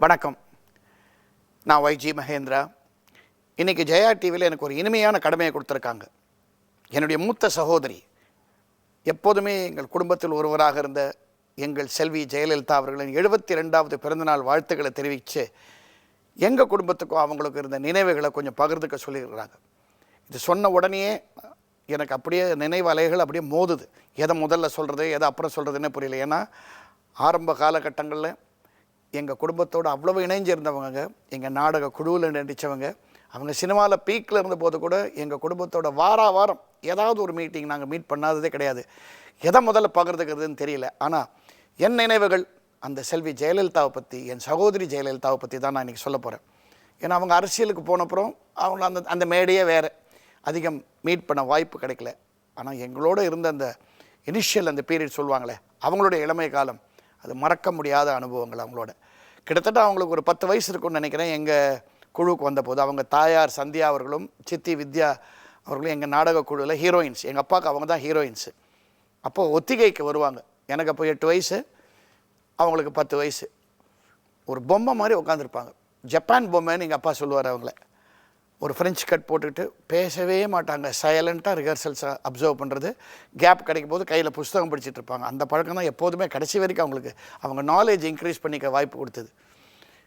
வணக்கம். நான் YG மகேந்திரா. இன்றைக்கி ஜெயா டிவியில் எனக்கு ஒரு இனிமையான கடமையை கொடுத்துருக்காங்க. என்னுடைய மூத்த சகோதரி, எப்போதுமே எங்கள் குடும்பத்தில் ஒருவராக இருந்த எங்கள் செல்வி ஜெயலலிதா அவர்களின் 72வது பிறந்தநாள் வாழ்த்துக்களை தெரிவித்து எங்கள் குடும்பத்துக்கும் அவங்களுக்கு இருந்த நினைவுகளை கொஞ்சம் பகிர்ந்துக்க சொல்லியிருக்கிறாங்க. இது சொன்ன உடனேயே எனக்கு அப்படியே நினைவு அலைகள் அப்படியே மோதுது. எதை முதல்ல சொல்கிறது, எதை அப்புறம் சொல்கிறதுன்னே புரியல. ஏன்னா ஆரம்ப காலகட்டங்களில் எங்கள் குடும்பத்தோடு அவ்வளவு இணைஞ்சிருந்தவங்க, எங்கள் நாடக குழுவில் நடித்தவங்க, அவங்க சினிமாவில் பீக்கில் இருந்தபோது கூட எங்கள் குடும்பத்தோட வாரம் ஏதாவது ஒரு மீட்டிங் நாங்கள் மீட் பண்ணாததே கிடையாது. எதை முதல்ல பகிர்ந்துக்கிறதுன்னு தெரியல. ஆனால் என் நினைவுகள் அந்த செல்வி ஜெயலலிதாவை பற்றி, என் சகோதரி ஜெயலலிதாவை பற்றி தான் நான் இன்றைக்கி சொல்ல போகிறேன். ஏன்னா அவங்க அரசியலுக்கு போனப்புறம் அவங்க அந்த மேடையே வேறு, அதிகம் மீட் பண்ண வாய்ப்பு கிடைக்கல. ஆனால் எங்களோட இருந்த அந்த இனிஷியல் அந்த பீரியட் சொல்லுவாங்களே, அவங்களுடைய இளமை காலம், அது மறக்க முடியாத அனுபவங்கள். அவங்களோட கிட்டத்தட்ட அவங்களுக்கு ஒரு 10 வயசு இருக்கும்னு நினைக்கிறேன். எங்கள் குழுவுக்கு வந்தபோது அவங்க தாயார் சந்தியா அவர்களும் சித்தி வித்யா அவர்களும் எங்கள் நாடக குழுவில் ஹீரோயின்ஸ். எங்கள் அப்பாவுக்கு அவங்க தான் ஹீரோயின்ஸு. அப்போது ஒத்திகைக்கு வருவாங்க. எனக்கு அப்போ 8 வயசு, அவங்களுக்கு 10 வயசு. ஒரு பொம்மை மாதிரி உட்காந்துருப்பாங்க. ஜப்பான் பொம்மைன்னு எங்கள் அப்பா சொல்லுவார். அவங்கள ஒரு ஃப்ரெஞ்ச் கட் போட்டுக்கிட்டு பேசவே மாட்டாங்க. சைலண்ட்டாக ரிஹர்சல்ஸை அப்சர்வ் பண்ணுறது, கேப் கிடைக்கும் போது கையில் புஸ்தகம் படிச்சுட்டு இருப்பாங்க. அந்த பழக்கம் தான் எப்போதுமே கடைசி வரைக்கும் அவங்களுக்கு அவங்க நாலேஜ் இன்க்ரீஸ் பண்ணிக்க வாய்ப்பு கொடுத்தது.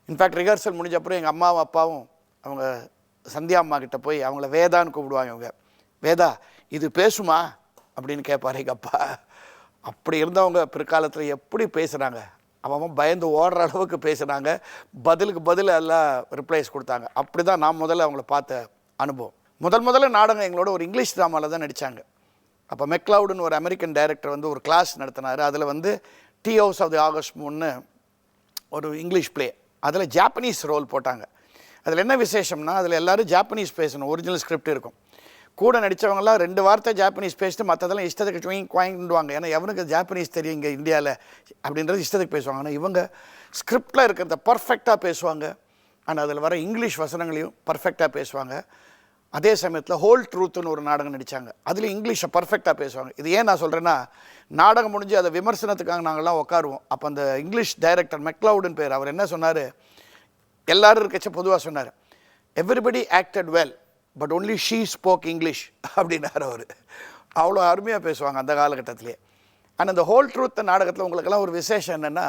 இன்ஃபேக்ட் ரிஹர்சல் முடிஞ்ச அப்புறம் எங்கள் அம்மாவும் அப்பாவும் அவங்க சந்தியா அம்மா கிட்டே போய் அவங்கள வேதான்னு கூப்பிடுவாங்க. அவங்க வேதா இது பேசுமா அப்படின்னு கேட்பார் எங்கள் அப்பா. அப்படி இருந்தவங்க பிற்காலத்தில் எப்படி பேசுகிறாங்க, அவன் பயந்து ஓடுற அளவுக்கு பேசுகிறாங்க. பதிலுக்கு பதில் எல்லாம் ரிப்ளைஸ் கொடுத்தாங்க. அப்படி தான் நான் முதல்ல அவங்கள பார்த்த அனுபவம். முதல்ல நாடகம் எங்களோட ஒரு இங்கிலீஷ் ட்ராமாவில் தான் நடித்தாங்க. அப்போ மெக்லவுடுன்னு ஒரு அமெரிக்கன் டைரக்டர் வந்து ஒரு கிளாஸ் நடத்தினார். அதில் வந்து tea house of the August மூன்னு ஒரு இங்கிலீஷ் ப்ளே, அதில் ஜாப்பனீஸ் ரோல் போட்டாங்க. அதில் என்ன விசேஷம்னா, அதில் எல்லோரும் ஜாப்பனீஸ் பேசணும். ஒரிஜினல் ஸ்கிரிப்ட் இருக்கும். கூட நடித்தவங்களாம் 2 வார்த்தை ஜாப்பனீஸ் பேசிட்டு மற்றதெல்லாம் இஷ்டத்துக்கு குவாங்கிடுவாங்க. ஏன்னா எவனுக்கு ஜாப்பனீஸ் தெரியும் இங்கே இந்தியாவில் அப்படின்றது இஷ்டத்துக்கு பேசுவாங்க. ஆனால் இவங்க ஸ்கிரிப்டில் இருக்கிறத பர்ஃபெக்டாக பேசுவாங்க. ஆனால் அதில் வர இங்கிலீஷ் வசனங்களையும் பர்ஃபெக்டாக பேசுவாங்க. அதே சமயத்தில் ஹோல் ட்ரூத்துன்னு ஒரு நாடகம் நடித்தாங்க. அதில் இங்கிலீஷை பர்ஃபெக்டாக பேசுவாங்க. இது ஏன் நான் சொல்கிறேன்னா, நாடகம் முடிஞ்சு அதை விமர்சனத்துக்காக நாங்கள்லாம் உட்காருவோம். அப்போ அந்த இங்கிலீஷ் டைரக்டர் மெக்லவுடுன்னு பேர், அவர் என்ன சொன்னார், எல்லோரும் இருக்கச்ச பொதுவாக சொன்னார், everybody acted well but only she spoke English அப்படின்னார் அவர். அவ்வளோ அருமையாக பேசுவாங்க அந்த காலகட்டத்திலே. ஆனால் அந்த ஹோல் ட்ரூத் நாடகத்தில் உங்களுக்கெல்லாம் ஒரு விசேஷம் என்னென்னா,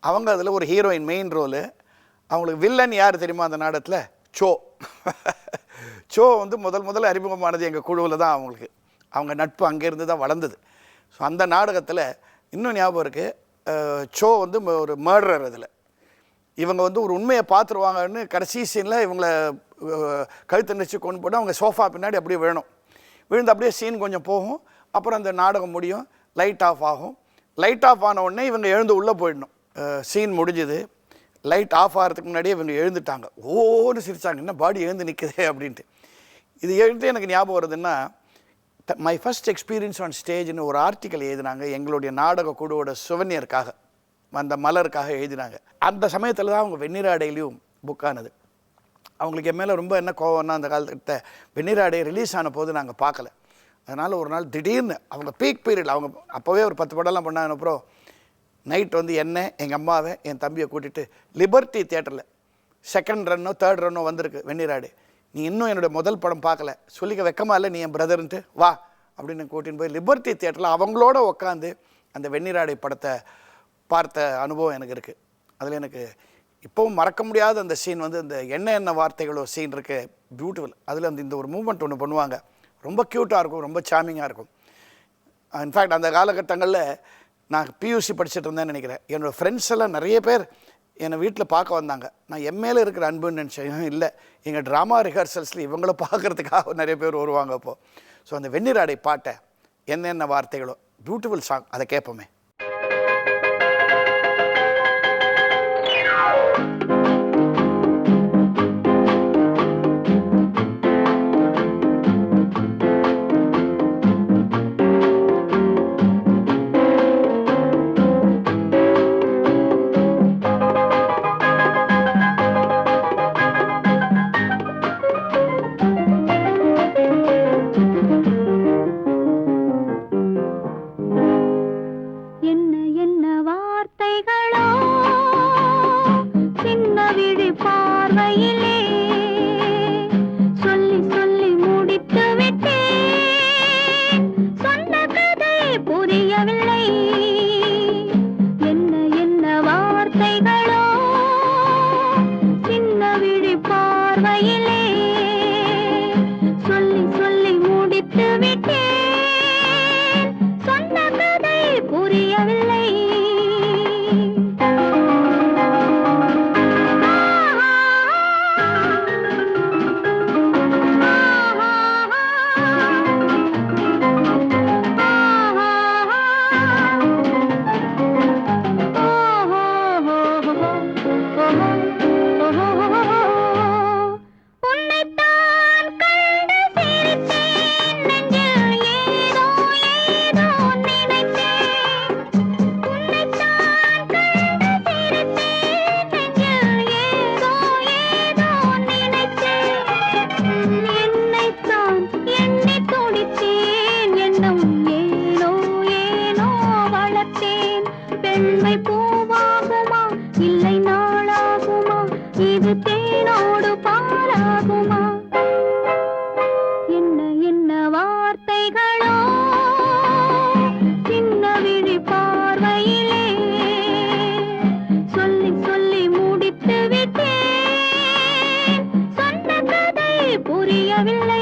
அவங்க அதில் ஒரு ஹீரோயின் மெயின் ரோலு. அவங்களுக்கு வில்லன் யார் தெரியுமா அந்த நாடகத்தில்? சோ வந்து முதல்ல அறிமுகமானது எங்கள் குழுவில் தான். அவங்களுக்கு அவங்க நட்பு அங்கேருந்து தான் வளர்ந்தது. ஸோ அந்த நாடகத்தில் இன்னும் ஞாபகம் இருக்குது, சோ வந்து ஒரு மர்டரர். அதில் இவங்க வந்து ஒரு உண்மையை பார்த்துருவாங்கன்னு கடைசி சீனில் இவங்களை கழுத்தை நெரிச்சு கொண்டு போட்டு அவங்க சோஃபா பின்னாடி அப்படியே விழுந்து அப்படியே சீன் கொஞ்சம் போகும். அப்புறம் அந்த நாடகம் முடியும், லைட் ஆஃப் ஆகும். லைட் ஆஃப் ஆன உடனே இவங்க எழுந்து உள்ளே போயிடணும். சீன் முடிஞ்சுது, லைட் ஆஃப் ஆகிறதுக்கு முன்னாடியே இவங்க எழுந்துட்டாங்க. ஓன்னு சிரித்தாங்க, என்ன பாடி எழுந்து நிற்குதே அப்படின்ட்டு. இது எழுந்து எனக்கு ஞாபகம் வருதுன்னா, மை ஃபஸ்ட் எக்ஸ்பீரியன்ஸ் ஆன் ஸ்டேஜ்னு ஒரு ஆர்டிக்கல் எழுதினாங்க எங்களுடைய நாடக குழுவோட சுவனியருக்காக, அந்த மலருக்காக எழுதினாங்க. அந்த சமயத்தில் தான் அவங்க வெண்ணிராடையிலையும் புக் ஆனது. அவங்களுக்கு என் மேலே ரொம்ப என்ன கோவம்னா, அந்த காலத்துக்கிட்ட வெண்ணிராடை ரிலீஸ் ஆன போது நாங்கள் பார்க்கல. அதனால் ஒரு நாள் திடீர்னு அவங்க பீக் பீரியட், அவங்க அப்போவே ஒரு 10 படம்லாம் பண்ணாங்க. அப்புறம் நைட் வந்து என்ன, எங்கள் அம்மாவை, என் தம்பியை கூட்டிகிட்டு லிபர்ட்டி தியேட்டரில் 2nd ரன்னோ 3rd ரன்னோ வந்திருக்கு வெண்ணிராடை, நீ இன்னும் என்னோடய முதல் படம் பார்க்கல, சொல்லிக்க வெக்கமா இல்லை, நீ என் பிரதர்ன்ட்டு வா அப்படின்னு கூட்டின்னு போய் லிபர்ட்டி தியேட்டரில் அவங்களோட உட்காந்து அந்த வெண்ணிராடை படத்தை பார்த்த அனுபவம் எனக்கு இருக்குது. அதில் எனக்கு இப்போவும் மறக்க முடியாத அந்த சீன் வந்து அந்த என்ன வார்த்தைகளோ சீன் இருக்குது, பியூட்டிஃபுல். அதில் இந்த ஒரு மூமெண்ட் ஒன்று பண்ணுவாங்க, ரொம்ப க்யூட்டாக இருக்கும், ரொம்ப சாமிங்காக இருக்கும். இன்ஃபேக்ட் அந்த காலகட்டங்களில் நான் பியூசி படிச்சுட்டு இருந்தேன்னு நினைக்கிறேன். என்னோடய ஃப்ரெண்ட்ஸ் எல்லாம் நிறைய பேர் என்னை வீட்டில் பார்க்க வந்தாங்க. நான் எம்ஏல இருக்கிற அன்புன்னு நினச்சேன். இல்லை, எங்கள் ட்ராமா ரிஹர்சல்ஸில் இவங்கள பார்க்குறதுக்காக நிறைய பேர் வருவாங்க அப்போது. ஸோ அந்த வெண்ணிராடை பாட்டை என்ன வார்த்தைகளோ பியூட்டிஃபுல் சாங், அதை கேட்போமே. வார்த்தைகளோ சின்ன விழி பார்வையிலே சொல்லி சொல்லி முடித்து விட்டேன். சொன்ன கதை புரியவில்லை.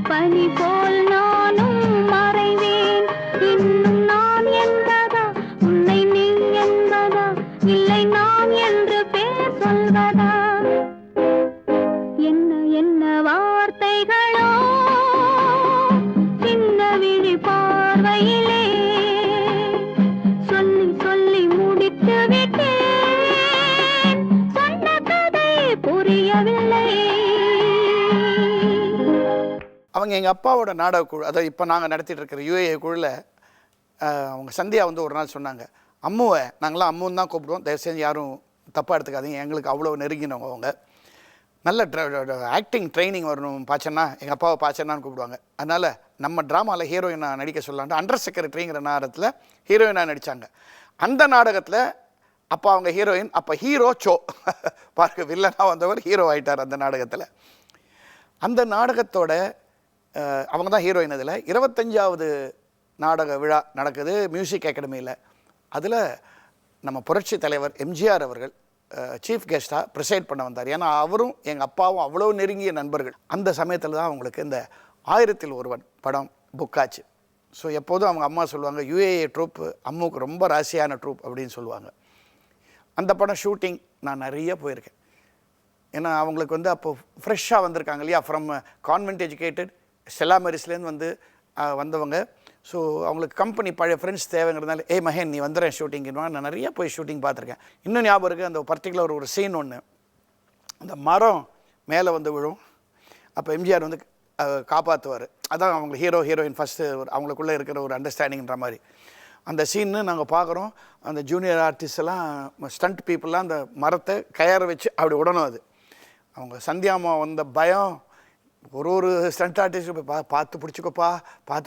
பனி போல் நானும் மறைவேன். இன்னும் நான் என்பதா, உன்னை நீ என்பதா, இல்லை நான் என்று பேர் சொல்வதா? என்ன என்ன வார்த்தைகளோ சின்ன விழி பார்வையிலே சொல்லி சொல்லி முடித்து விட்டேன். சொன்ன கதை புரியவில்லை. அவங்க எங்கள் அப்பாவோட நாடக குழு, அதாவது இப்போ நாங்கள் நடத்திட்டு இருக்கிற யுஏஏ குழுவில் அவங்க சந்தியா வந்து ஒரு நாள் சொன்னாங்க, அம்முவை நாங்களாம் அம்முன்னு தான் கூப்பிடுவோம், தயவுசெய்து யாரும் தப்பாக எடுத்துக்காதீங்க, எங்களுக்கு அவ்வளோ நெருங்கினவங்க அவங்க, நல்ல ஆக்டிங் ட்ரைனிங் வரணும் பாச்சன்னா, எங்கள் அப்பாவை பாச்சன்னான்னு கூப்பிடுவாங்க. அதனால் நம்ம ட்ராமாவில் ஹீரோயினாக நடிக்க சொல்லலான்ட்டு அண்டர் செக்ரட்டரிங்கிற நாடகத்தில் ஹீரோயினாக நடித்தாங்க. அந்த நாடகத்தில் அப்போ அவங்க ஹீரோயின், அப்போ ஹீரோ சோ பார்க்க வில்லனாக வந்தவர் ஹீரோ ஆகிட்டார் அந்த நாடகத்தில். அந்த நாடகத்தோட அவங்க தான் ஹீரோயின். அதில் 25வது நாடக விழா நடக்குது மியூசிக் அகாடமியில். அதில் நம்ம புரட்சி தலைவர் எம்ஜிஆர் அவர்கள் சீஃப் கெஸ்ட்டாக ப்ரிசைட் பண்ண வந்தார். ஏன்னா அவரும் எங்கள் அப்பாவும் அவ்வளோ நெருங்கிய நண்பர்கள். அந்த சமயத்தில் தான் அவங்களுக்கு இந்த 1000ல் ஒருவன் படம் புக் ஆச்சு. ஸோ எப்போதும் அவங்க அம்மா சொல்லுவாங்க, யுஏஏ ட்ரூப் அம்முக்கு ரொம்ப ராசியான ட்ரூப் அப்படின்னு சொல்லுவாங்க. அந்த படம் ஷூட்டிங் நான் நிறைய போயிருக்கேன். ஏன்னா அவங்களுக்கு வந்து அப்போது ஃப்ரெஷ்ஷாக வந்திருக்காங்க இல்லையா, ஃப்ரம் கான்வென்ட் எஜுகேட்டட் ஸ்டெல்லா மேரிஸ்லேருந்து வந்தவங்க. ஸோ அவங்களுக்கு கம்பெனி பழைய ஃப்ரெண்ட்ஸ் தேவைங்கிறதுனால, மகேன் நீ வந்துடுறேன் ஷூட்டிங்கிறவங்க. நான் நிறையா போய் ஷூட்டிங் பார்த்துருக்கேன். இன்னும் ஞாபகம் இருக்குது, அந்த பர்டிகுலர் ஒரு சீன் ஒன்று, அந்த மரம் மேலே வந்து விழும், அப்போ எம்ஜிஆர் வந்து காப்பாற்றுவார். அதான் அவங்க ஹீரோயின் ஃபஸ்ட்டு அவங்களுக்குள்ளே இருக்கிற ஒரு அண்டர்ஸ்டாண்டிங்கிற மாதிரி அந்த சீன்னு நாங்கள் பார்க்குறோம். அந்த ஜூனியர் ஆர்டிஸ்ட் எல்லாம் ஸ்டண்ட் பீப்புளெலாம் அந்த மரத்தை கயற வச்சு அப்படி விடணும். அது அவங்க சந்தியாமா வந்த பயம், ஒரு ஸ்டண்ட் ஆர்டிஸ்ட் பார்த்து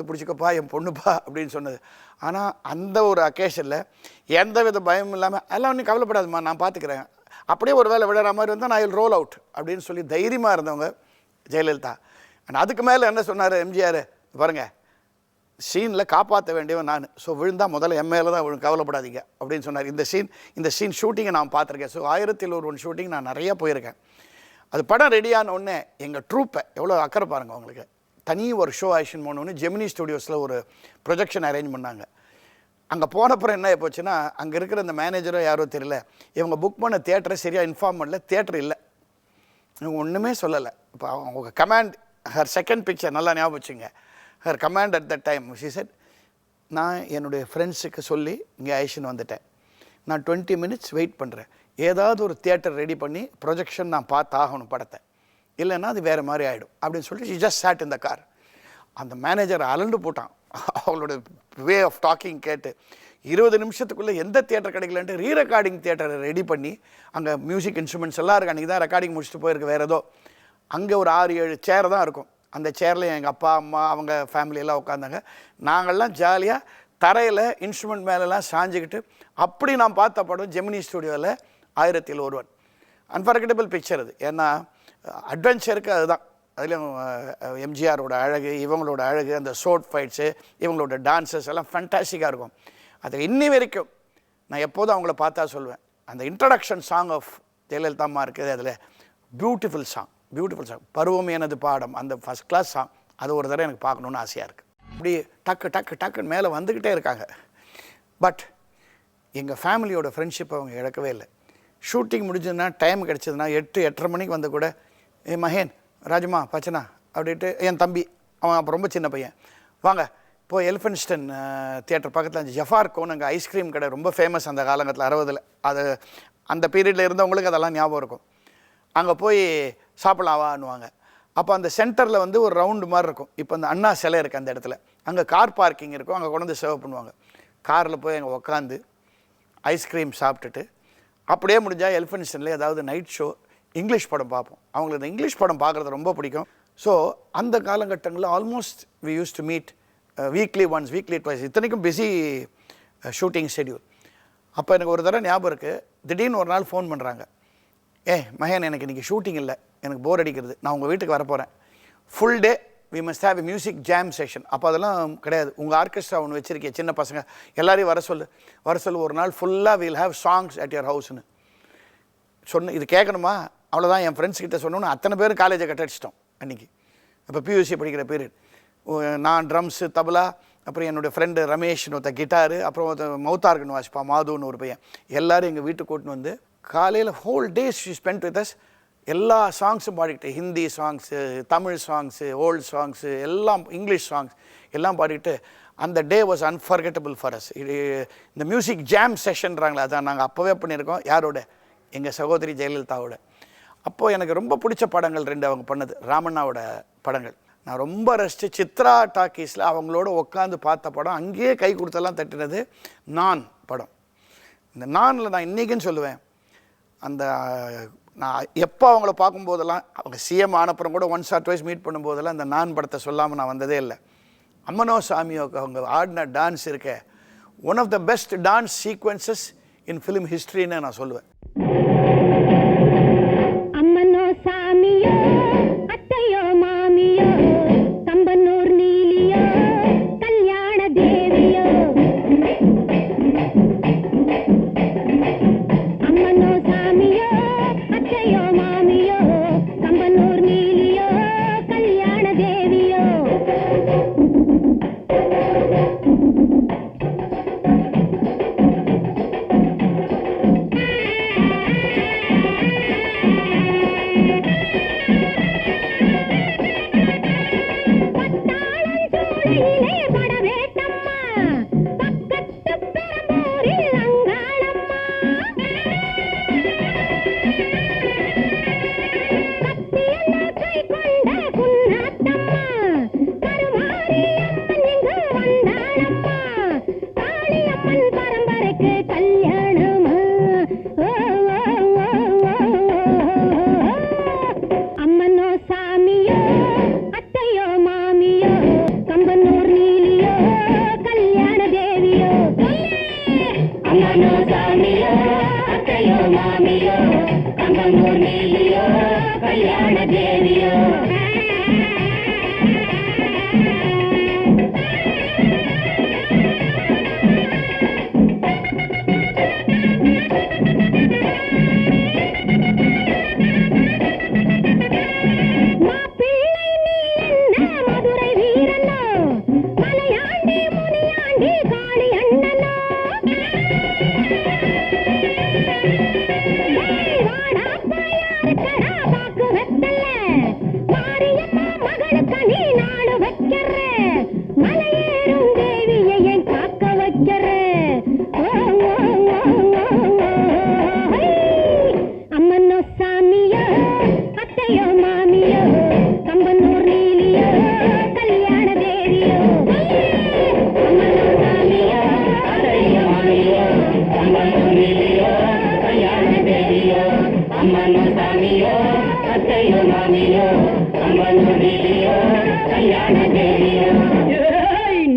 பிடிச்சிக்கப்பா என் பொண்ணுப்பா அப்படின்னு சொன்னது. ஆனால் அந்த ஒரு அக்கேஷனில் எந்த வித பயமும் இல்லாமல், எல்லாம் ஒன்றும் கவலைப்படாதுமா நான் பார்த்துக்கிறேன், அப்படியே ஒரு வேலை விடுற மாதிரி வந்தால் நான் வில் ரோல் அவுட் அப்படின்னு சொல்லி தைரியமாக இருந்தவங்க ஜெயலலிதா. அண்ட் அதுக்கு மேலே என்ன சொன்னார் எம்ஜிஆர், பாருங்கள் சீனில் காப்பாற்ற வேண்டியவன் நான், ஸோ விழுந்தால் முதல்ல என் மேலே தான் விழும், கவலைப்படாதீங்க அப்படின்னு சொன்னார். இந்த சீன் ஷூட்டிங்கை நான் பார்த்துருக்கேன். ஸோ 1000ல் ஒருவன் ஷூட்டிங் நான் நிறையா போயிருக்கேன். அது படம் ரெடியான உடனே எங்கள் ட்ரூப்பை எவ்வளோ அக்கறை பாருங்கள் அவங்களுக்கு, தனி ஒரு ஷோ ஆக்ஷன் போனோன்னு ஜெமினி ஸ்டுடியோஸில் ஒரு ப்ரொஜெக்ஷன் அரேஞ்ச் பண்ணாங்க. அங்கே போனப்புறம் என்ன போச்சுன்னா, அங்கே இருக்கிற இந்த மேனேஜரோ யாரோ தெரியல, இவங்க புக் பண்ண தியேட்டரை சரியாக இன்ஃபார்ம் பண்ணல, தியேட்டர் இல்லை, இவங்க ஒன்றுமே சொல்லலை. இப்போ அவங்க கமாண்ட், ஹர் செகண்ட் பிக்சர் நல்லா ஞாபகம் வச்சுங்க, her command at the time she said, நான் என்னுடைய ஃப்ரெண்ட்ஸுக்கு சொல்லி இங்கே ஆக்ஷன் வந்துட்டேன், நான் 20 மினிட்ஸ் வெயிட் பண்ணுறேன், ஏதாவது ஒரு தியேட்டர் ரெடி பண்ணி ப்ரொஜெக்ஷன் நான் பார்த்தாகணும் படத்தை, இல்லைன்னா அது வேறு மாதிரி ஆகிடும் அப்படின்னு சொல்லிட்டு she just sat in the car. அந்த மேனேஜர் அலண்டு போட்டான் அவங்களோட வே ஆஃப் டாக்கிங் கேட்டு. 20 நிமிஷத்துக்குள்ளே எந்த தியேட்டர் கிடைக்கலன்ட்டு ரீ ரெக்கார்டிங் தியேட்டரை ரெடி பண்ணி, அங்கே மியூசிக் இன்ஸ்ட்ருமெண்ட்ஸ் எல்லாம் இருக்குது, அன்றைக்கி தான் ரெக்கார்டிங் முடிச்சுட்டு போயிருக்கு வேறு ஏதோ, அங்கே ஒரு 6-7 சேர் தான் இருக்கும். அந்த சேரில் எங்கள் அப்பா அம்மா அவங்க ஃபேமிலியெல்லாம் உட்காந்தாங்க. நாங்கள்லாம் ஜாலியாக தரையில் இன்ஸ்ட்ருமெண்ட் மேலெலாம் சாஞ்சிக்கிட்டு அப்படி நான் பார்த்த படம் ஜெமினி ஸ்டுடியோவில் 1000ல் ஒருவன். அன்ஃபர்கெட்டபிள் பிக்சர் அது. ஏன்னா அட்வென்ச்சருக்கு அதுதான், அதுலேயும் எம்ஜிஆரோட அழகு, இவங்களோட அழகு, அந்த ஷோர்ட் ஃபைட்ஸு, இவங்களோட டான்ஸஸ் எல்லாம் ஃபேண்டாஸ்டிக்காக இருக்கும். அது இன்னி வரைக்கும் நான் எப்போதும் அவங்கள பார்த்தா சொல்லுவேன், அந்த இன்ட்ரடக்ஷன் சாங் ஆஃப் ஜெயலலிதா அம்மா இருக்குது, அதில் பியூட்டிஃபுல் சாங் பருவம் எனது பாடம், அந்த ஃபஸ்ட் கிளாஸ் சாங், அது ஒரு தடவை எனக்கு பார்க்கணுன்னு ஆசையாக இருக்குது. அப்படி டக்குன்னு மேலே வந்துக்கிட்டே இருக்காங்க. பட் எங்கள் ஃபேமிலியோட ஃப்ரெண்ட்ஷிப் அவங்க இழக்கவே இல்லை. ஷூட்டிங் முடிஞ்சதுன்னா டைம் கிடச்சதுன்னா 8-8:30 மணிக்கு வந்து கூட, மகேன் ராஜம்மா பச்சனா அப்படின்ட்டு, என் தம்பி அவன் அப்போ ரொம்ப சின்ன பையன், வாங்க போய் எலிஃபென்ஸ்டன் தியேட்டர் பக்கத்தில் ஜஃபார் கோன் அங்கே ஐஸ்கிரீம் கடை ரொம்ப ஃபேமஸ் அந்த காலங்கத்தில் 60ல். அது அந்த பீரியடில் இருந்தவங்களுக்கு அதெல்லாம் ஞாபகம் இருக்கும். அங்கே போய் சாப்பிடலாவான்னுவாங்க. அப்போ அந்த சென்டரில் வந்து ஒரு ரவுண்டு மாதிரி இருக்கும். இப்போ அந்த அண்ணா சிலை இருக்குது அந்த இடத்துல. அங்கே கார் பார்க்கிங் இருக்கும். அங்கே கொண்டு வந்து சர்வ் பண்ணுவாங்க. காரில் போய் அங்கே உட்காந்து ஐஸ்கிரீம் சாப்பிட்டுட்டு அப்படியே முடிஞ்சால் எலிஃபென்ஸ்டன்லேயே ஏதாவது நைட் ஷோ இங்கிலீஷ் படம் பார்ப்போம். அவங்களுக்கு இந்த இங்கிலீஷ் படம் பார்க்குறது ரொம்ப பிடிக்கும். ஸோ அந்த காலகட்டங்களில் almost we use to meet weekly once, weekly twice. இத்தனைக்கும் பிஸி ஷூட்டிங் ஷெட்யூல். அப்போ எனக்கு ஒரு தடவை ஞாபகம் இருக்குது, திடீர்னு ஒரு நாள் ஃபோன் பண்ணுறாங்க. மகன், எனக்கு இன்றைக்கி ஷூட்டிங் இல்லை, எனக்கு போர் அடிக்கிறது, நான் உங்கள் வீட்டுக்கு வரப்போகிறேன். Full day we must have a music jam session. அப்போ அதெல்லாம் கிடையாது. உங்கள் ஆர்கெஸ்ட்ரா ஒன்று வச்சுருக்கேன், சின்ன பசங்க எல்லாரையும் வர சொல்லு, ஒரு நாள் ஃபுல்லாக will have songs at your ஹவுஸ்னு இது கேட்கணுமா? அவ்வளோதான். என் ஃப்ரெண்ட்ஸ் கிட்ட சொன்னோன்னு அத்தனை பேரும் காலேஜை கட்டடிச்சிட்டோம் அன்றைக்கி. இப்போ பியூசி படிக்கிற பீரியட். நான் ட்ரம்ஸு, தபலா, அப்புறம் என்னுடைய ஃப்ரெண்டு ரமேஷ்னு ஒருத்த கிட்டாரு, அப்புறம் ஒருத்த மௌத்தார்கன் வாசிப்பா மாதுன்னு ஒரு பையன். எல்லோரும் எங்கள் வீட்டுக்கு கூட்டின்னு வந்து காலையில் whole days she spend with us. எல்லா சாங்ஸும் பாடிக்கிட்டு, Hindi songs, Tamil songs, old songs, எல்லாம் இங்கிலீஷ் சாங்ஸ் எல்லாம் பாடிக்கிட்டு அந்த day was unforgettable for us. இந்த மியூசிக் ஜாம் செஷன்றாங்களே, அதான் நாங்கள் அப்போவே பண்ணியிருக்கோம். யாரோட? எங்கள் சகோதரி ஜெயலலிதாவோட. அப்போது எனக்கு ரொம்ப பிடிச்ச படங்கள் 2 அவங்க பண்ணது, ராமண்ணாவோட படங்கள். நான் ரொம்ப ரசித்து சித்ரா டாக்கீஸில் அவங்களோட உட்காந்து பார்த்த படம், அங்கேயே கை கொடுத்தெல்லாம் தட்டினது நான் படம். இந்த நானில் நான் இன்றைக்குன்னு சொல்லுவேன், அந்த நான் எப்போ அவங்கள பார்க்கும்போதெல்லாம், அவங்க சிஎம் ஆனப்புறம் கூட ஒன்ஸ் ஆர் ட்வைஸ் மீட் பண்ணும்போதெல்லாம் இந்த நான் படத்தை சொல்லாமல் நான் வந்ததே இல்லை. அம்மனோ சாமியோக்கு அவங்க ஆடின டான்ஸ் இருக்க one of the best dance sequences in film ஹிஸ்ட்ரின்னு நான் சொல்லுவேன். அம்மனோ சாமியோ, அத்தையோ மாமியோ, கம்பனூர் நீலியோ, கல்யாண தேவியோ. அம்மனோ சாமியோ, அத்தையோ மாமியோ, கம்பனூர் நீலியோ, கல்யாண தேவியோ.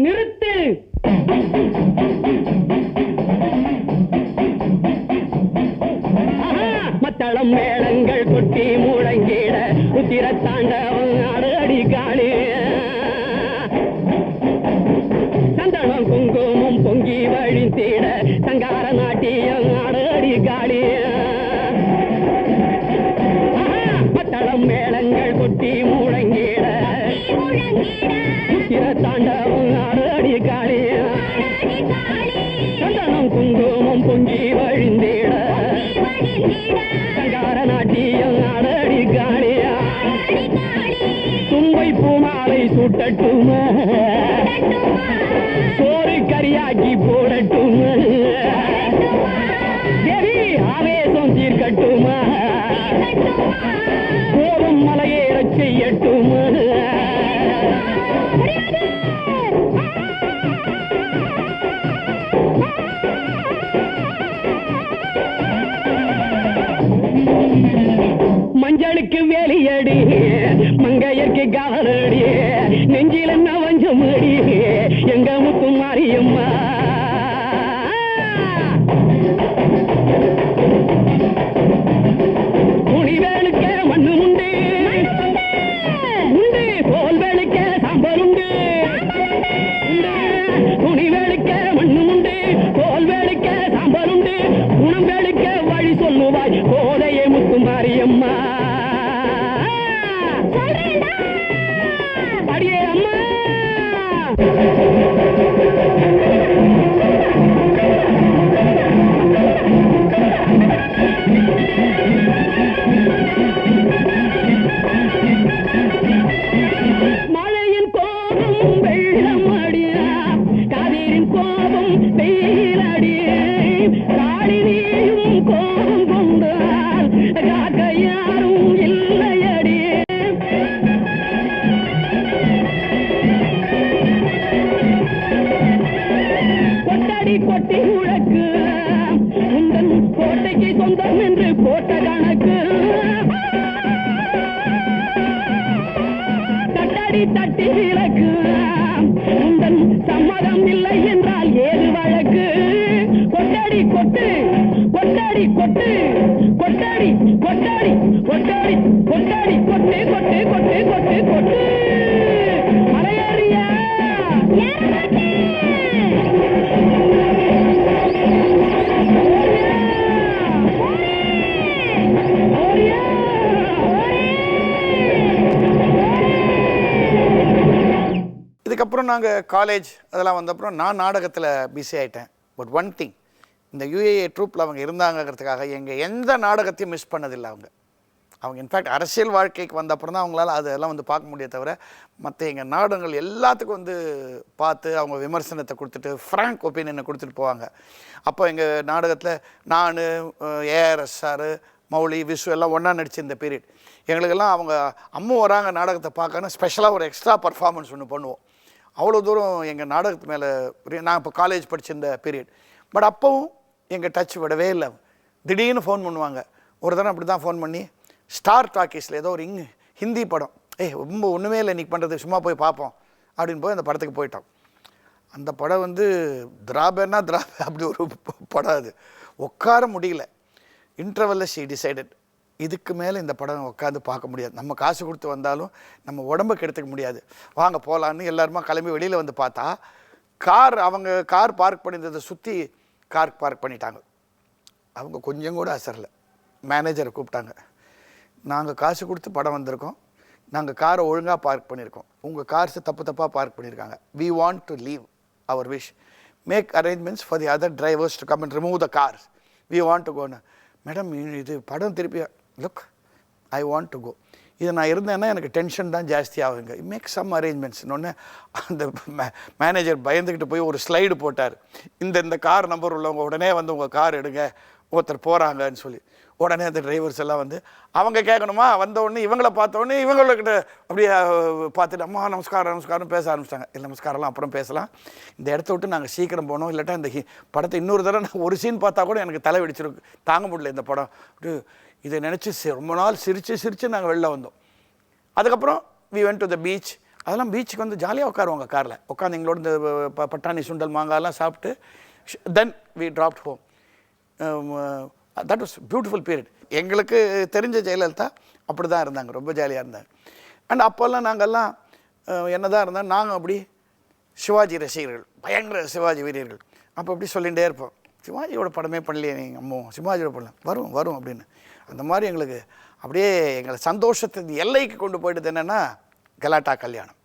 நிறுத்து. மத்தளம் மேளங்கள் கொட்டி முழங்கிட உத்திர தாண்டவம் அடி காளி. சந்தனம் குங்குமம் பொங்கி வழிந்திட சங்கார நாட்டியம் அடி காளி. மத்தளம் மேளங்கள் கொட்டி முழங்கிட உத்திர தாண்டவம் அடி காளி. சந்தனம் குங்குமம் பொங்கி வழிந்திட சங்கார நாட்டியம் அடி காளியா. தும்பை பூமாலை சுட ஊட்டட்டுமா சோறு கறியாக்கி போடட்டுமா தேவி ஆவேசம் தீர்க்கட்டுமா கோபம் மலையேறச் செய்யட்டுமா மஞ்சளுக்கு வேலியடி மங்கையர்க்கு காவலடி நெஞ்சில நவஞ்சமடி எங்க முத்து மாரியம்மா துணி வேலுக்க மண்ணு உண்டு உண்டு தோல் வேலுக்க சாம்பல் உண்டு துணி வேலுக்க மண்ணு உண்டு தோல் வேலுக்க சாம்பல் உண்டு குணம் வேலுக்க வழி சொல்லுவாய் கோதையே முத்து மாரியம்மா அடியே அம்மா மழையின் கோபம் வெள்ளம் அடியா காதீரின் கோபம் வெயில் அடியே காளினியும் கோபம் கொண்டால் காக்க யாரும் இல்லையடியே கொட்டடி கொட்டி உழக்கு உந்தன் கோட்டைக்கு சொந்தம் என்று போட்ட கணக்கு தட்டடி தட்டி விளக்கு உந்தன் சம்மதம் இல்லை என்றால் ஏது வழக்கு கொட்டடி கொட்டு கொட்டடி கொட்டு கொட்டடி கொட்டடி கொட்டடி கொட்டடி கொட்டு கொட்டு கொட்டு கொட்டு கொட்டு மலையேறியா இதுக்கப்புறம் நாங்கள் காலேஜ் அதெல்லாம் வந்தப்புறம் நான் நாடகத்தில் பிஸி ஆகிட்டேன். பட் ஒன் திங், இந்த யுஏஏ ட்ரூப்பில் அவங்க இருந்தாங்கிறதுக்காக எங்கள் எந்த நாடகத்தையும் மிஸ் பண்ணதில்லை. அவங்க இன்ஃபேக்ட் அரசியல் வாழ்க்கைக்கு வந்த அப்புறம் தான் அவங்களால அதெல்லாம் வந்து பார்க்க முடிய தவிர மற்ற எங்கள் நாடகங்கள் எல்லாத்துக்கும் வந்து பார்த்து அவங்க விமர்சனத்தை கொடுத்துட்டு ஃப்ராங்க் ஒப்பீனியனை கொடுத்துட்டு போவாங்க. அப்போ எங்கள் நாடகத்தில் நான், ஏஆர்எஸ் சார், மௌலி, விசு எல்லாம் ஒன்றா நடித்த இந்த பீரியட் எங்களுக்கெல்லாம் அவங்க அம்மா வராங்க நாடகத்தை பார்க்கணும் ஸ்பெஷலாக ஒரு எக்ஸ்ட்ரா பர்ஃபார்மன்ஸ் ஒன்று பண்ணுவோம். அவ்வளோ தூரம் எங்கள் நாடகத்து மேலே நான் இப்போ காலேஜ் படிச்சிருந்த பீரியட். பட் அப்போவும் எங்கள் டச் விடவே இல்லை. திடீர்னு ஃபோன் பண்ணுவாங்க. ஒரு தடவை அப்படி தான் ஃபோன் பண்ணி ஸ்டார் டாக்கீஸில் ஏதோ ஒரு ஹிந்தி படம், ரொம்ப ஒன்றுமே இல்லை இன்றைக்கி பண்ணுறது, சும்மா போய் பார்ப்போம் அப்படின்னு போய் அந்த படத்துக்கு போயிட்டோம். அந்த படம் வந்து திராபேன்னா திராபே அப்படி ஒரு படம். அது உட்கார முடியல. இன்டர்வலில் ஷீ டிசைடட், இதுக்கு மேலே இந்த படம் உட்காந்து பார்க்க முடியாது, நம்ம காசு கொடுத்து வந்தாலும் நம்ம உடம்புக்கு எடுத்துக்க முடியாது, வாங்க போகலான்னு எல்லாருமா கிளம்பி வெளியில் வந்து பார்த்தா அவங்க கார் பார்க் பண்ணியிருந்ததை சுற்றி கார் பார்க் பண்ணிட்டாங்க. அவங்க கொஞ்சம் கூட அசரலை. மேனேஜரை கூப்பிட்டாங்க, நாங்கள் காசு கொடுத்து படம் வந்திருக்கோம், நாங்கள் காரை ஒழுங்காக பார்க் பண்ணியிருக்கோம், உங்கள் கார்ஸ் தப்பாக பார்க் பண்ணியிருக்காங்க, we want to leave our wish, make arrangements for the other drivers to come and remove the cars, we want to go. Madam இது படம் திருப்பி, look I want to go, இது நான் இருந்தேன்னா எனக்கு டென்ஷன் தான் ஜாஸ்தி ஆகுங்க, மேக் சம் அரேஞ்ச்மெண்ட்ஸ்னு. அந்த மேனேஜர் பயந்துக்கிட்டு போய் ஒரு ஸ்லைடு போட்டார், இந்த கார் நம்பர் உள்ளவங்க உடனே வந்து உங்கள் கார் எடுங்க, ஒருத்தர் போகிறாங்கன்னு சொல்லி. உடனே அந்த டிரைவர்ஸ் எல்லாம் வந்து அவங்க கேட்கணுமா, வந்தவுடனே இவங்களை பார்த்தோடனே இவங்கக்கிட்ட அப்படியே பார்த்துட்டு அம்மா நமஸ்காரம் பேச ஆரம்பிச்சிட்டாங்க. இல்லை நமஸ்காரம்லாம் அப்புறம் பேசலாம், இந்த இடத்த விட்டு நாங்கள் சீக்கிரம் போனோம், இல்லாட்டா இந்த படத்தை இன்னொரு தடவை நான் ஒரு சீன் பார்த்தா கூட எனக்கு தலை வெடிச்சிருக்கு, தாங்க முடியல இந்த படம். இதை நினச்சி ரொம்ப நாள் சிரித்து நாங்கள் வெளில வந்தோம். அதுக்கப்புறம் we went to the beach. அதெல்லாம் பீச்சுக்கு வந்து ஜாலியாக உட்காருவாங்க காரில், உட்காந்து எங்களோட இந்த பட்டாணி சுண்டல் மாங்காய்லாம் சாப்பிட்டு then we dropped home. That was beautiful period. எங்களுக்கு தெரிஞ்ச ஜெயலலிதா அப்படி தான் இருந்தாங்க, ரொம்ப ஜாலியாக இருந்தாங்க. அண்ட் அப்போல்லாம் நாங்கள்லாம் என்ன தான் இருந்தால் நாங்கள் அப்படி சிவாஜி ரசிகர்கள், பயங்கர சிவாஜி வீரர்கள். அப்போ அப்படி சொல்லிகிட்டே இருப்போம், சிவாஜியோட படமே பண்ணலையே நீங்கள், அம்மோ சிவாஜியோட படம் வரும் அப்படின்னு. அந்த மாதிரி எங்களுக்கு அப்படியே எங்களை சந்தோஷத்தின் எல்லைக்கு கொண்டு போயிட்டது என்னென்னா Galatta Kalyanam.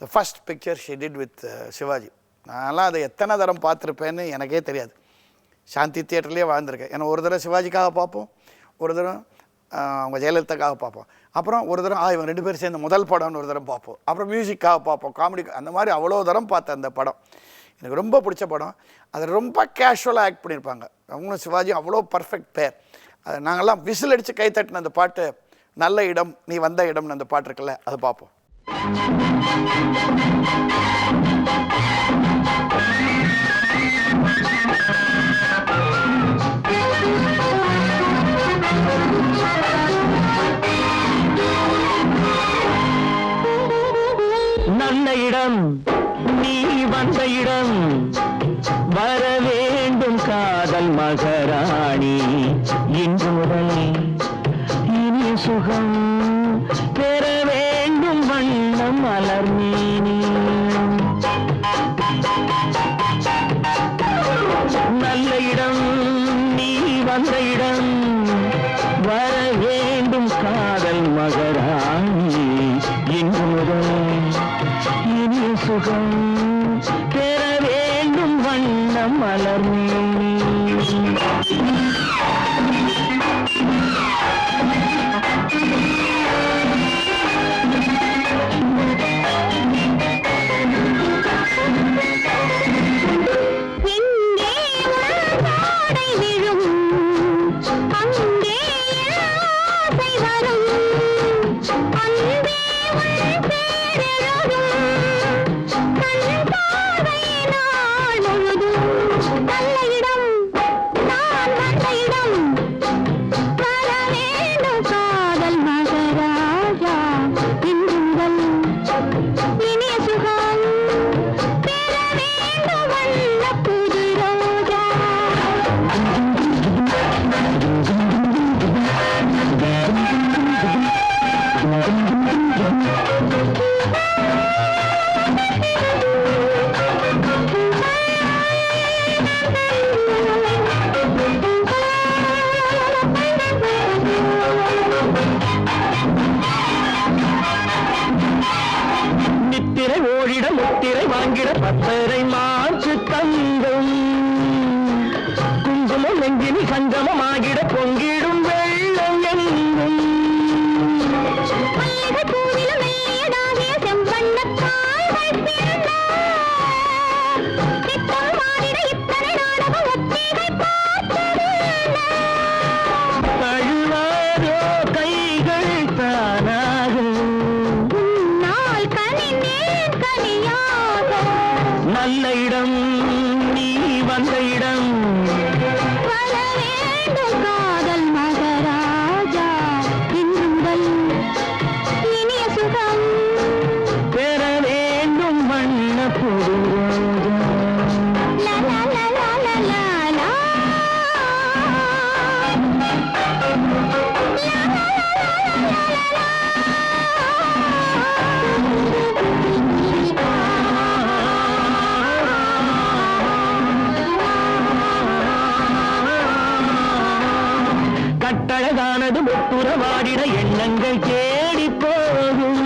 The first picture she did with Sivaji. நான்லாம் அதை எத்தனை தரம் பார்த்துருப்பேன்னு எனக்கே தெரியாது. சாந்தி தியேட்டர்லேயே வாழ்ந்திருக்கேன். ஏன்னா ஒரு தடவை சிவாஜிக்காக பார்ப்போம், ஒரு தடவை அவங்க ஜெயலலிதாக்காக பார்ப்போம். அப்புறம் ஒரு தரம் இவங்க 2 பேரும் சேர்ந்து முதல் படம்னு ஒரு தரம் பார்ப்போம். அப்புறம் மியூசிக்காக பார்ப்போம், காமெடி, அந்த மாதிரி அவ்வளோ தரம் பார்த்தேன் அந்த படம். எனக்கு ரொம்ப பிடிச்ச படம். அதில் ரொம்ப கேஷுவலாக ஆக்ட் பண்ணியிருப்பாங்க. அவங்களும் சிவாஜி அவ்வளோ பர்ஃபெக்ட் பேர். அது நாங்கள்லாம் விசில் அடித்து கை தட்டின அந்த பாட்டு, நல்ல இடம் நீ வந்த இடம்னு அந்த பாட்டு இருக்குல்ல, அது பார்ப்போம். நல்ல இடம் நீ வந்த இடம், வர வேண்டும் காதல் மகராணி, இன்று முதல் இனி சுகம் பெற வேண்டும் வண்ணம் மலர்மேனி. நல்ல இடம் நீ வந்த இடம், வர வேண்டும் காதல் மகராணி, இன்று முதல் இனி சுகம் பெற வேண்டும் வண்ணம் மலர்மேனி. முத்திரை வாங்கிட பத்தரை மாற்று தங்கம், குங்குமம் நெஞ்சினி சங்கமம் ஆகிட பொங்கிடும் வெள்ளம் எங்கும். தழுவாரோ கைகள் தானாக, நல்ல இடம் நீ வந்த இடம், வர வேண்டும் காதல் மகராஜா, இன்று முதல் இனிய சுகம் பெற வேண்டும் வண்ண புதுரோஜா. லா லா லா லா லா லா லா. கட்டழகானது முத்துறவாடிட எண்ணங்கள் தேடி போகும்,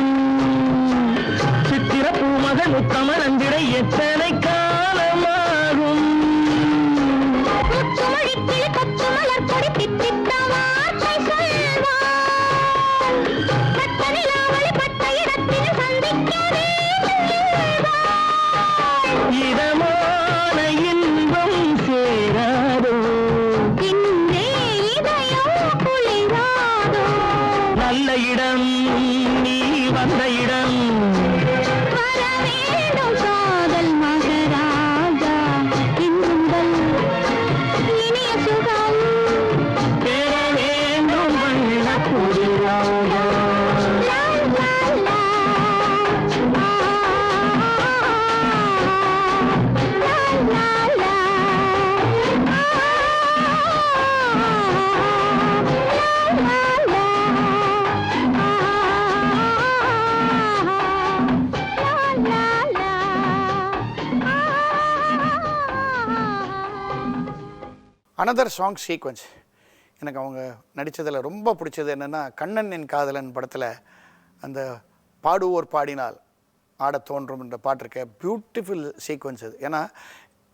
சித்திர பூமகள் முத்தமரந்திட எத்தனை காலமாகும். இதமான இன்பம் சேராதோ, நல்ல இடம் நீ வந்த இடம், வர வேண்டும் காதல் மகராஜா, இன்று முதல் இனிய சுகம் பெற வேண்டும் வண்ண புதுரோஜா. லா லா லா. லா லா லா. அனதர் சாங் சீக்வன்ஸ் எனக்கு அவங்க நடித்ததில் ரொம்ப பிடிச்சது என்னென்னா, கண்ணன் என் காதலன் படத்தில் அந்த பாடுவோர் பாடினால் ஆட தோன்றும் என்ற பாட்டு இருக்க பியூட்டிஃபுல் சீக்வன்ஸ் அது. ஏன்னா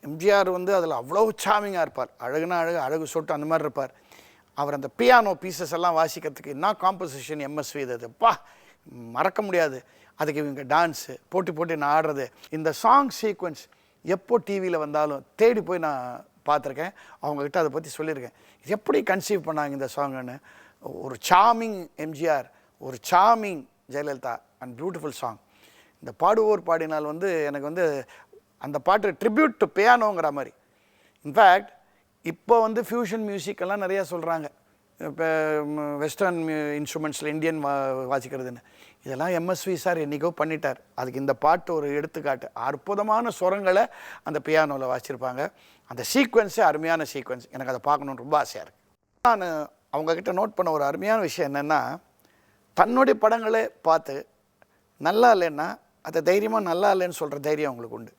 எம்ஜிஆர் வந்து அதில் அவ்வளோ சாமிங்காக இருப்பார், அழகுனா அழகு, அழகு சொட்டு அந்த மாதிரி இருப்பார். அவர் அந்த பியானோ பீசஸ் எல்லாம் வாசிக்கிறதுக்கு என்ன காம்போசிஷன் எம்எஸ்வி இதுப்பா மறக்க முடியாது. அதுக்கு இவங்க டான்ஸு போட்டி நான் ஆடுறது, இந்த சாங் சீக்வன்ஸ் எப்போ டிவியில் வந்தாலும் தேடி போய் நான் பார்த்துருக்கேன். அவங்கக்கிட்ட அதை பற்றி சொல்லியிருக்கேன். இது எப்படி கன்சீவ் பண்ணாங்க இந்த சாங்குன்னு. ஒரு சாமிங் எம்ஜிஆர், ஒரு charming Jayalalithaa and beautiful song. இந்த பாடுவோர் பாடினால் வந்து எனக்கு வந்து அந்த பாட்டு ட்ரிபியூட் டு பியானோங்கிற மாதிரி. இன்ஃபேக்ட் இப்போ வந்து ஃப்யூஷன் மியூசிக்கெல்லாம் நிறையா சொல்கிறாங்க, இப்போ வெஸ்டர்ன் இன்ஸ்ட்ருமெண்ட்ஸில் இந்தியன் வாசிக்கிறதுன்னு. இதெல்லாம் எம்எஸ்வி சார் என்றைக்கோ பண்ணிட்டார். அதுக்கு இந்த பாட்டு ஒரு எடுத்துக்காட்டு. அற்புதமான சுரங்களை அந்த பியானோவில் வாசிச்சிருப்பாங்க. அந்த சீக்வன்ஸே அருமையான சீக்வன்ஸ். எனக்கு அதை பார்க்கணுன்னு ரொம்ப ஆசையாக இருக்குது. நான் அவங்கக்கிட்ட நோட் பண்ண ஒரு அருமையான விஷயம் என்னென்னா, தன்னுடைய படங்களே பார்த்து நல்லா இல்லைன்னா அதை தைரியமாக நல்லா இல்லைன்னு சொல்கிற தைரியம் அவங்களுக்கு உண்டு.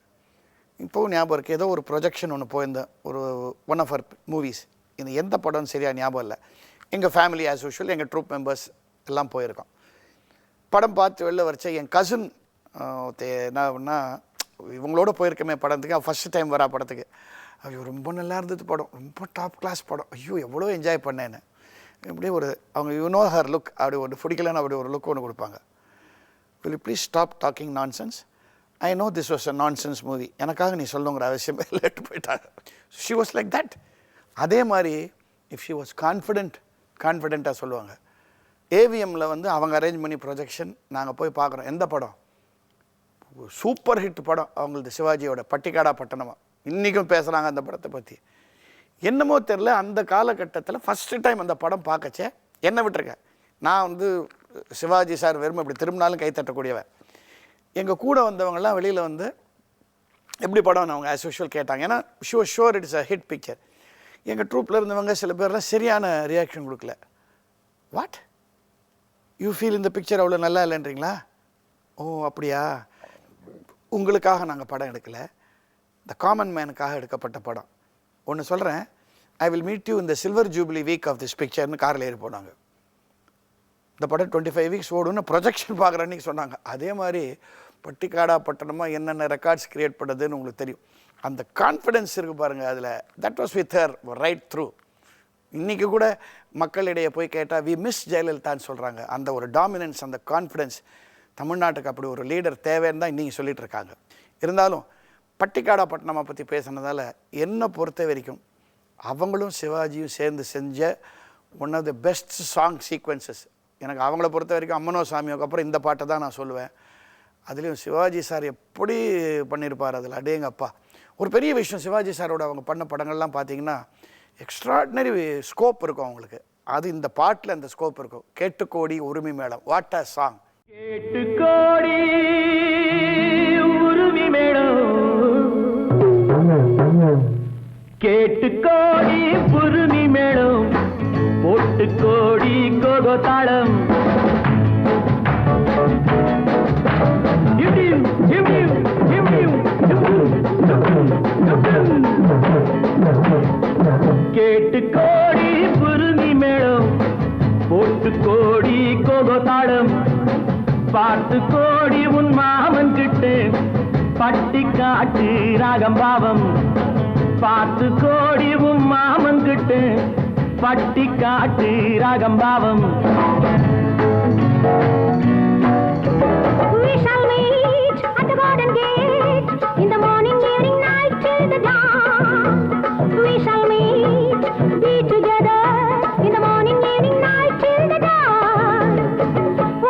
இப்போவும் ஞாபகம் இருக்குது, ஏதோ ஒரு ப்ரொஜெக்ஷன் ஒன்று போயிருந்தேன், ஒரு ஒன் ஆஃப் அவர் மூவிஸ். இது எந்த படம்னு சரியாக ஞாபகம் இல்லை. எங்கள் ஃபேமிலி ஆஸ் யூஷுவல் எங்கள் ட்ரூப் மெம்பர்ஸ் எல்லாம் போயிருக்கோம். படம் பார்த்து வெளில வரைச்ச என் கசின் என்ன இவங்களோட போயிருக்கமே படத்துக்கு, ஃபஸ்ட்டு டைம் வரா படத்துக்கு. ஐயோ ரொம்ப நல்லா இருந்தது படம், ரொம்ப டாப் கிளாஸ் படம், ஐயோ எவ்வளோ என்ஜாய் பண்ணேன்னு. இப்படியே ஒரு அவங்க யூ நோ ஹர் லுக், அப்படி ஒன்று பிடிக்கலன்னு அப்படி ஒரு லுக் ஒன்று கொடுப்பாங்க. Will you please stop talking nonsense, I know this was a nonsense movie, எனக்காக நீ சொல்லுங்கிற அவசியமே இல்லைட்டு போயிட்டாங்க. She was like that. அதே மாதிரி இஃப் ஷி வாஸ் கான்ஃபிடென்ட்டாக சொல்லுவாங்க. ஏவிஎம்மில் வந்து அவங்க அரேஞ்ச் பண்ணி ப்ரொஜெக்ஷன் நாங்கள் போய் பார்க்குறோம். எந்த படம்? சூப்பர் ஹிட் படம் அவங்களது, சிவாஜியோட பட்டிக்காடா பட்டணமா. இன்றைக்கும் பேசுகிறாங்க அந்த படத்தை பற்றி. என்னமோ தெரில, அந்த காலகட்டத்தில் ஃபஸ்ட்டு டைம் அந்த படம் பார்க்கச்சே என்ன விட்டுருக்கேன். நான் வந்து சிவாஜி சார் வெறும் இப்படி திரும்பினாலும் கை தட்டக்கூடியவன். எங்கள் கூட வந்தவங்கெல்லாம் வெளியில் வந்து எப்படி படம்னு அவங்க ஆஸ் யூஷுவல் கேட்டாங்க. ஏன்னா sure it's a hit picture. எங்கள் ட்ரூப்பில் இருந்தவங்க சில பேர்லாம் சரியான ரியாக்ஷன் கொடுக்கல. வாட் யூ ஃபீல் இந்த பிக்சர் அவ்வளோ நல்லா இல்லைன்றீங்களா? ஓ அப்படியா, உங்களுக்காக நாங்கள் படம் எடுக்கலை, த காமன் மேனுக்காக எடுக்கப்பட்ட படம். ஒன்று சொல்கிறேன், ஐ வில் மீட் யூ இந்த silver jubilee week of this பிக்சர்னு காரில் ஏறி போனாங்க. இந்த படம் 25 வீக்ஸ் ஓடுன்னு ப்ரொஜெக்ஷன் பார்க்குற அன்றைக்கி சொன்னாங்க. அதே மாதிரி பட்டிக்காடா பட்டணமாக என்னென்ன ரெக்கார்ட்ஸ் க்ரியேட் பண்ணுறதுன்னு உங்களுக்கு தெரியும். அந்த கான்ஃபிடென்ஸ் இருக்குது பாருங்கள் அதில். That was with her right through. இன்றைக்கி கூட மக்களிடையே போய் கேட்டால் வி மிஸ் ஜெயலலிதான்னு சொல்கிறாங்க. அந்த ஒரு டாமினன்ஸ், அந்த கான்ஃபிடென்ஸ், தமிழ்நாட்டுக்கு அப்படி ஒரு லீடர் தேவைன்னு தான் இன்றைக்கி சொல்லிகிட்டு இருக்காங்க. இருந்தாலும் பட்டிக்காடா பட்டணமாக பற்றி பேசுனதால் என்னை பொறுத்த வரைக்கும் அவங்களும் சிவாஜியும் சேர்ந்து செஞ்ச one of the best song sequences. எனக்கு அவங்கள பொறுத்த வரைக்கும் அம்மனோ சாமியோக்கு அப்புறம் இந்த பாட்டை தான் நான் சொல்லுவேன். அதுலேயும் சிவாஜி சார் எப்படி பண்ணியிருப்பார் அதில், அடேங்கப்பா. ஒரு பெரிய விஷயம், சிவாஜி சாரோட அவங்க பண்ண படங்கள்லாம் பார்த்தீங்கன்னா எக்ஸ்ட்ராடினரி ஸ்கோப் இருக்கும் அவங்களுக்கு. அது இந்த பாட்டில் அந்த ஸ்கோப் இருக்கும். கேட்டுக்கோடி உரிமை மேளம், வாட் அ சாங். கேட்டுக்கோடி உரிமை மேளம், கேட்டுக்கோடி உரிமை மேளம், போட்டுக்கோடி கோகோ தாளம். கேட்டுக்கோடி உரிமை மேளம், போட்டுக்கோடி கோகோ தாளம். பார்த்து கோடி உன் மாமன் கிட்டு பட்டி காட்டு ராகம் பாவம். பார்த்து கோடி உன் மாமன் கிட்டு பட்டி காட்டு ராகம் பாவம். We shall meet at the garden gate in the morning, evening, night till the dawn. We shall meet, be together in the morning, evening, night till the dawn.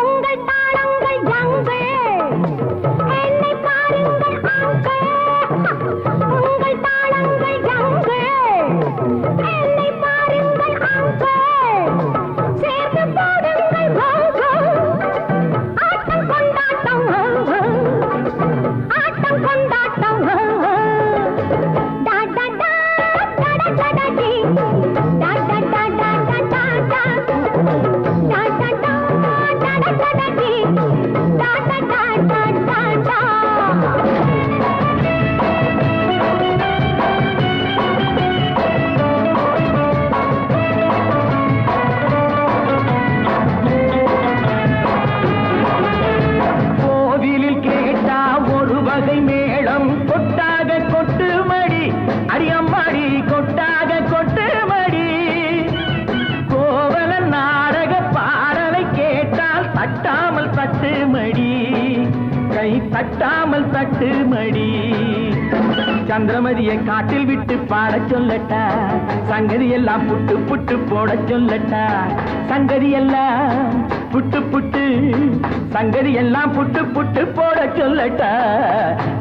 உங்கள் தாளங்கள் ஜங்கள், என்னை பாருங்கள் அங்கிள். உங்கள் தாளங்கள் ஜங்கள், என்னை பாருங்கள் uncle. சேர்ந்து போடுங்கள் ஆட்டம் கொண்டாட்டம், ஆட்டம் பட்டு மடி சந்திரமதியை காட்டில் விட்டு பாட சொல்லட்டா சங்கதி எல்லாம் புட்டு புட்டு போட சொல்லட்டா சங்கதி எல்லாம் புட்டு புட்டு சங்கதி எல்லாம் புட்டு புட்டு போட சொல்லட்டா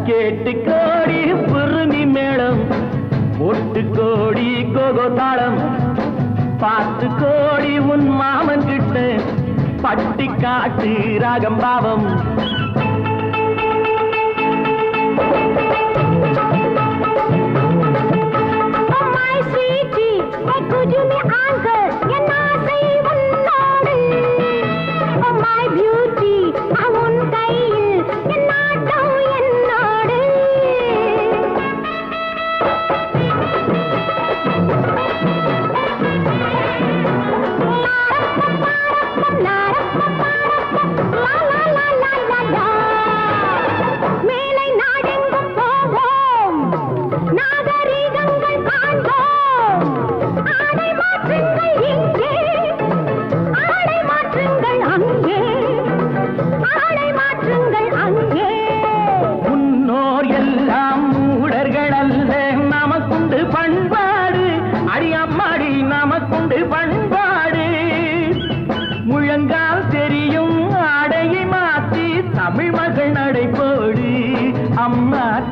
கேட்டு கோடி புருமி மேளம் ஒட்டு கோடி கோகோ தாளம் பார்த்து கோடி உன் மாமன் கிட்ட பட்டி காட்டு ராகம் பாவம்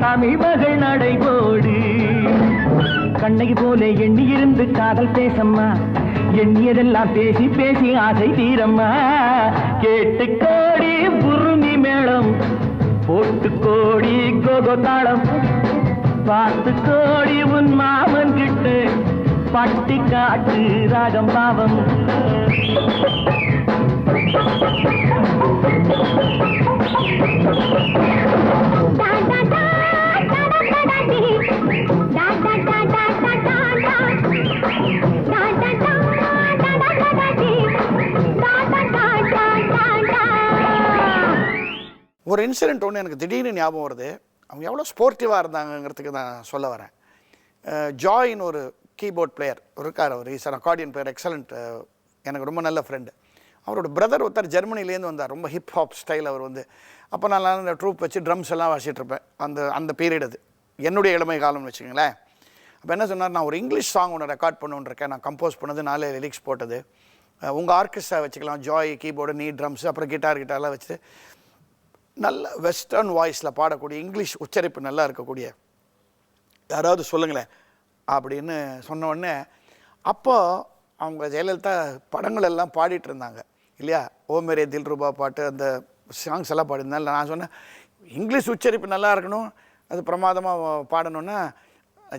தமிழ் மகள் நடைபோடு கண்ணகி போல எண்ணி இருந்து காதல் பேசம்மா எண்ணியதெல்லாம் பேசி பேசி ஆசை தீரம்மா கேட்டு கோடி புருமி மேளம் போட்டு கோடி கோகோ தாளம் பார்த்து கோடி உன் மாமன் கிட்ட பட்டி காட்டு ராகம் பாவம் ஒரு இன்சிடென்ட் ஒன்று எனக்கு திடீர்னு ஞாபகம் வருது. அவங்க எவ்வளோ ஸ்போர்ட்டிவாக இருந்தாங்கங்கிறதுக்கு நான் சொல்ல வரேன். ஜாயின் ஒரு கீபோர்ட் பிளேயர் இருக்கார், அவர் இஸ் அக்கார்டியன் பிளேயர், எக்ஸலண்ட், எனக்கு ரொம்ப நல்ல ஃப்ரெண்டு. அவரோட பிரதர் ஒருத்தர் ஜெர்மனிலேருந்து வந்தார், ரொம்ப ஹிப்ஹாப் ஸ்டைல் அவர் வந்து. அப்போ நான் அந்த ட்ரூப் வச்சு ட்ரம்ஸ் எல்லாம் வாசிட்டு இருப்பேன். அந்த பீரியட் அது என்னுடைய இளமை காலம்னு வச்சுக்கோங்களேன். அப்போ என்ன சொன்னார், நான் ஒரு இங்கிலீஷ் சாங் ஒன்று ரெக்கார்ட் பண்ணுன்னு இருக்கேன், நான் கம்போஸ் பண்ணது 4 லிரிக்ஸ் போட்டது, உங்கள் ஆர்கெஸ்ட்ரா வச்சுக்கலாம், ஜாய் கீபோர்டு, நீ ட்ரம்ஸ், அப்புறம் கிட்டார்லாம் வச்சுட்டு நல்ல வெஸ்டர்ன் வாய்ஸில் பாடக்கூடிய, இங்கிலீஷ் உச்சரிப்பு நல்லா இருக்கக்கூடிய யாராவது சொல்லுங்களேன் அப்படின்னு சொன்ன உடனே, அப்போ அவங்க ஜெயலலிதா படங்கள் எல்லாம் பாடிட்டு இருந்தாங்க இல்லையா, ஓ மேரே தில்ருபா பாட்டு, அந்த சாங்ஸ் எல்லாம் பாடிருந்தாங்க. நான் சொன்னேன், இங்கிலீஷ் உச்சரிப்பு நல்லா இருக்கணும், அது பிரமாதமாக பாடணுன்னா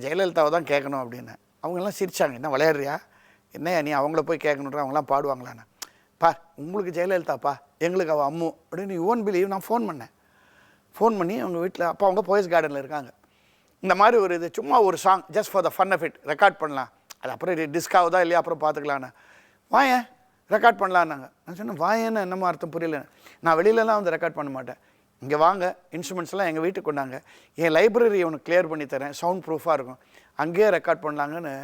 ஜெயலலிதாவை தான் கேட்கணும் அப்படின்னு. அவங்கெல்லாம் சிரித்தாங்க, என்ன விளையாடுறியா, என்ன நீ அவங்கள போய் கேட்கணுன்ற, அவங்களாம் பாடுவாங்களான்னு. பா உங்களுக்கு ஜெயலலிதாப்பா, எங்களுக்கு அவள் அம்மு அப்படின்னு. யூ ஒன்ட் பிலீவ், நான் ஃபோன் பண்ணி அவங்க வீட்டில், அப்போ அவங்க போயஸ் கார்டனில் இருக்காங்க, இந்த மாதிரி ஒரு இது சும்மா ஒரு song just for the fun of it record பண்ணலாம், அது அப்புறம் டிஸ்க் ஆகுதா இல்லையா அப்புறம் பார்த்துக்கலான்னு, வாயேன் ரெக்கார்ட் பண்ணலான்னாங்க. நான் சொன்னேன், வாயேன்னு என்னமோ அர்த்தம் புரியல, நான் வெளியிலலாம் வந்து ரெக்கார்ட் பண்ண மாட்டேன், இங்கே வாங்க, இன்ஸ்ட்ருமெண்ட்ஸ்லாம் எங்கள் வீட்டுக்கு கொண்டாங்க, என் லைப்ரரி உனக்கு கிளியர் பண்ணி தரேன், சவுண்ட் ப்ரூஃபாக இருக்கும், அங்கேயே ரெக்கார்ட் பண்ணலாங்கன்னு.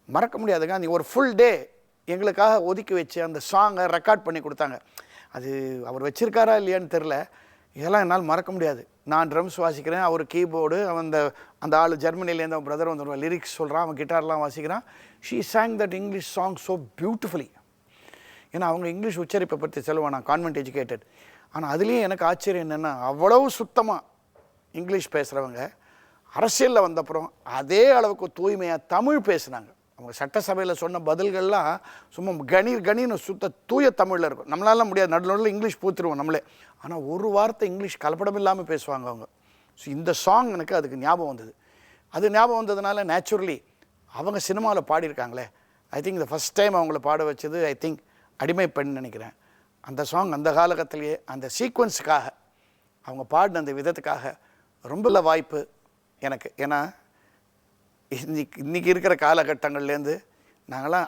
மறக்க முடியாதுங்க, அந்த ஒரு ஃபுல் டே எங்களுக்காக ஒதுக்கி வச்சு அந்த சாங்கை ரெக்கார்ட் பண்ணி கொடுத்தாங்க. அது அவர் வச்சுருக்காரா இல்லையான்னு தெரில, இதெல்லாம் என்னால் மறக்க முடியாது. நான் ட்ரம்ஸ் வாசிக்கிறேன், அவர் கீபோர்டு, அந்த ஆள் ஜெர்மனிலேருந்து அவன் பிரதர் வந்துடுவான், லிரிக்ஸ் சொல்கிறான், அவன் கிட்டார்லாம் வாசிக்கிறான். She sang that English song so beautifully. ஏன்னா அவங்க இங்கிலீஷ் உச்சரிப்பை பற்றி சொல்லுவான், நான் கான்வென்ட் எஜுகேட்டட். ஆனால் அதுலேயும் எனக்கு ஆச்சரியம் என்னென்னா, அவ்வளவு சுத்தமாக இங்கிலீஷ் பேசுகிறவங்க அரசியலில் வந்தப்புறம் அதே அளவுக்கு தூய்மையாக தமிழ் பேசுனாங்க. அவங்க சட்டசபையில் சொன்ன பதில்கள்லாம் சும்மா கணீர்னு சுத்த தூய தமிழில் இருக்கும். நம்மளால முடியாது, நடுநடுவில் இங்கிலீஷ் பூத்துருவோம் நம்மளே. ஆனால் ஒரு வார்த்தை இங்கிலீஷ் கலப்படம் இல்லாமல் பேசுவாங்க அவங்க. ஸோ இந்த சாங் எனக்கு அதுக்கு ஞாபகம் வந்தது. அது ஞாபகம் வந்ததுனால நேச்சுரலி அவங்க சினிமாவில் பாடியிருக்காங்களே, ஐ திங்க் இந்த ஃபஸ்ட் டைம் அவங்கள பாட வச்சது ஐ திங்க் அடிமை பெண் நினைக்கிறேன். அந்த சாங் அந்த காலகட்டத்திலேயே அந்த சீக்வன்ஸுக்காக அவங்க பாடின அந்த விதத்துக்காக ரொம்ப வாய்ப்பு எனக்கு. ஏன்னா இன்றைக்கி இருக்கிற காலகட்டங்கள்லேருந்து நாங்களாம்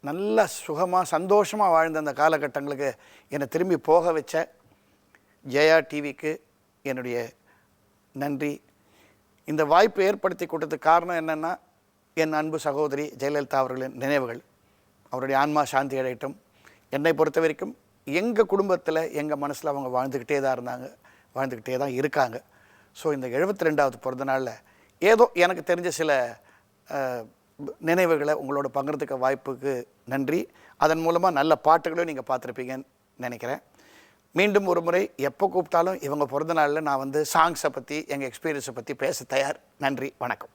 நல்லா சுகமாக சந்தோஷமாக வாழ்ந்த அந்த காலகட்டங்களுக்கு என்னை திரும்பி போக வச்ச ஜெயா டிவிக்கு என்னுடைய நன்றி. இந்த வாய்ப்பு ஏற்படுத்தி கொடுத்ததுக்கு காரணம் என்னென்னா, என் அன்பு சகோதரி ஜெயலலிதா அவர்களின் நினைவுகள். அவருடைய ஆன்மா சாந்தி அடையட்டும். என்னை பொறுத்த வரைக்கும் எங்கள் குடும்பத்தில் எங்கள் மனசில் அவங்க வாழ்ந்துக்கிட்டே தான் இருந்தாங்க, வாழ்ந்துக்கிட்டே தான் இருக்காங்க. ஸோ இந்த 72வது பிறந்த நாளில் ஏதோ எனக்கு தெரிஞ்ச சில நினைவுகளை உங்களோட பகிர்ந்துக்க வாய்ப்புக்கு நன்றி. அதன் மூலமாக நல்ல பாட்டுகளையும் நீங்கள் பார்த்துருப்பீங்கன்னு நினைக்கிறேன். மீண்டும் ஒரு முறை எப்போ கூப்பிட்டாலும் இவங்க பிறந்த நாளில் நான் வந்து சாங்ஸை பற்றி எங்கள் எக்ஸ்பீரியன்ஸை பற்றி பேச தயார். நன்றி, வணக்கம்.